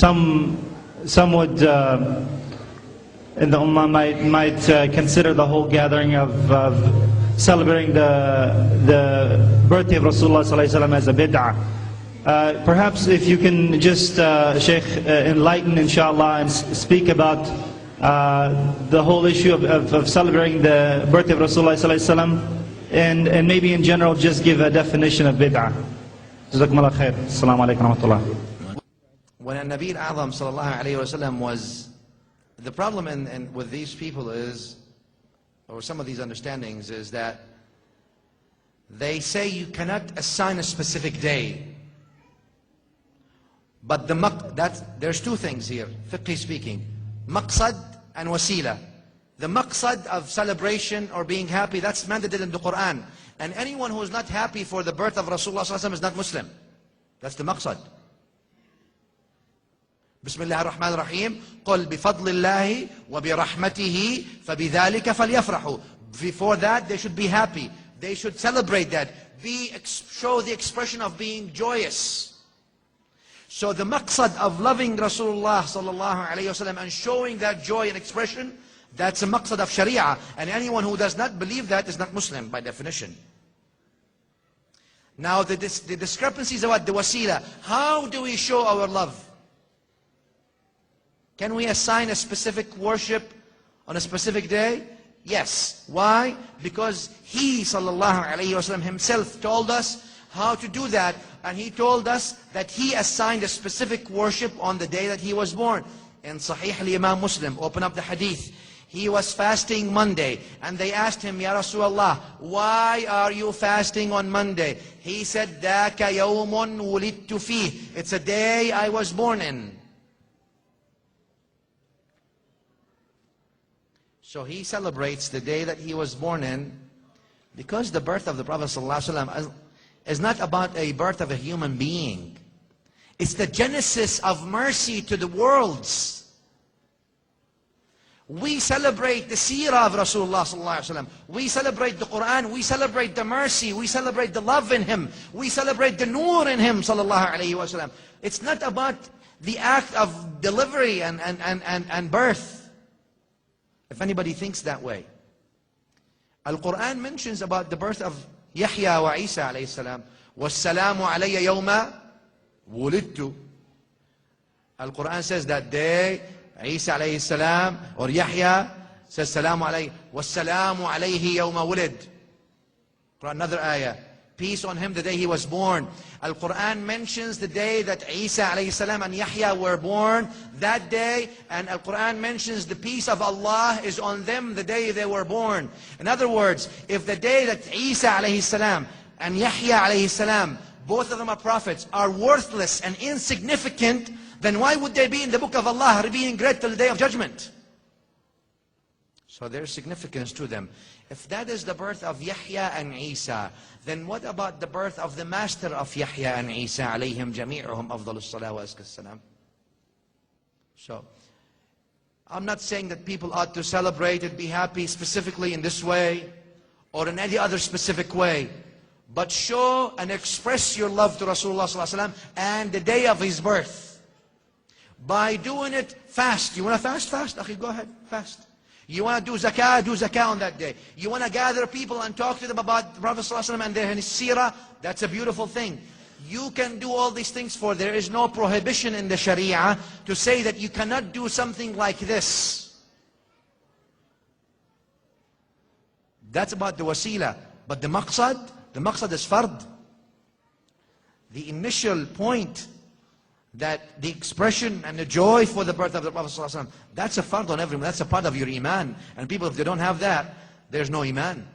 some would in the Ummah might consider the whole gathering of celebrating the birthday of Rasulullah ﷺ as a bid'ah. Perhaps if you can just, Shaykh, enlighten inshallah and speak about the whole issue of celebrating the birthday of Rasulullah ﷺ, and maybe in general just give a definition of bid'ah. Jazakumullah khair. Assalamu alaikum wa rahmatullah. When Nabi al-A'zam sallallahu alayhi wa sallam was, the problem with these people is, or some of these understandings, is that they say you cannot assign a specific day. But there's two things here, fiqhi speaking. Maqsad and wasila. The maqsad of celebration or being happy, that's mandated in the Quran. And anyone who is not happy for the birth of Rasulullah ﷺ is not Muslim. That's the maqsad. Bismillah ar-Rahman ar-Rahim. قُلْ بِفَضْلِ اللَّهِ وَبِرَحْمَتِهِ فَبِذَلِكَ فَلْيَفْرَحُوا. Before that, they should be happy. They should celebrate that. Show the expression of being joyous. So the maqsad of loving Rasulullah sallallahu alayhi wasallam and showing that joy and expression, that's a maqsad of Sharia. And anyone who does not believe that is not Muslim by definition. Now the discrepancies about the wasila. How do we show our love? Can we assign a specific worship on a specific day? Yes. Why? Because he sallallahu alayhi wasallam himself told us how to do that, and he told us that he assigned a specific worship on the day that he was born. In Sahih al-Imam Muslim, open up the hadith. He was fasting Monday, and they asked him, Ya Rasulullah, why are you fasting on Monday? He said, ذَاكَ يَوْمٌ وُلِدْتُ فِيهِ. It's a day I was born in. So he celebrates the day that he was born in, because the birth of the Prophet ﷺ is not about a birth of a human being. It's the genesis of mercy to the worlds. We celebrate the seerah of Rasulullah sallallahu alaihi wasallam. We celebrate the Quran. We celebrate the mercy. We celebrate the love in him. We celebrate the nur in him sallallahu alaihi wasallam. It's not about the act of delivery and birth. If anybody thinks that way. Al-Quran mentions about the birth of Yahya wa Isa alayhi salam. وَالسَّلَامُ عَلَيَّ يَوْمَ وُلِدْتُ. Al-Quran says that day, Isa alayhi salam, or Yahya says, Salamu alayhi, وَالسَّلَامُ عَلَيْهِ يَوْمَ وُلِدْ. Another ayah. Peace on him the day he was born. Al-Quran mentions the day that Isa alayhi salam and Yahya were born, that day, and Al-Quran mentions the peace of Allah is on them the day they were born. In other words, if the day that Isa alayhi salam and Yahya alayhi salam, both of them are prophets, are worthless and insignificant, then why would they be in the book of Allah being read till the day of judgment? So there's significance to them. If that is the birth of Yahya and Isa, then what about the birth of the master of Yahya and Isa, alayhim jami'uhum afdalus salah wa azka salam? So, I'm not saying that people ought to celebrate and be happy specifically in this way, or in any other specific way. But show and express your love to Rasulullah sallallahu alaihi wasallam and the day of his birth. By doing it fast. You want to fast? Fast. Akhi, go ahead, fast. You want to do zakah on that day. You want to gather people and talk to them about the Prophet ﷺ and their seerah, that's a beautiful thing. You can do all these things, for there is no prohibition in the Sharia to say that you cannot do something like this. That's about the wasila. But the maqsad is fard. The initial point, that the expression and the joy for the birth of the Prophet ﷺ, that's a fard on everyone. That's a part of your iman. And people, if they don't have that, there's no iman.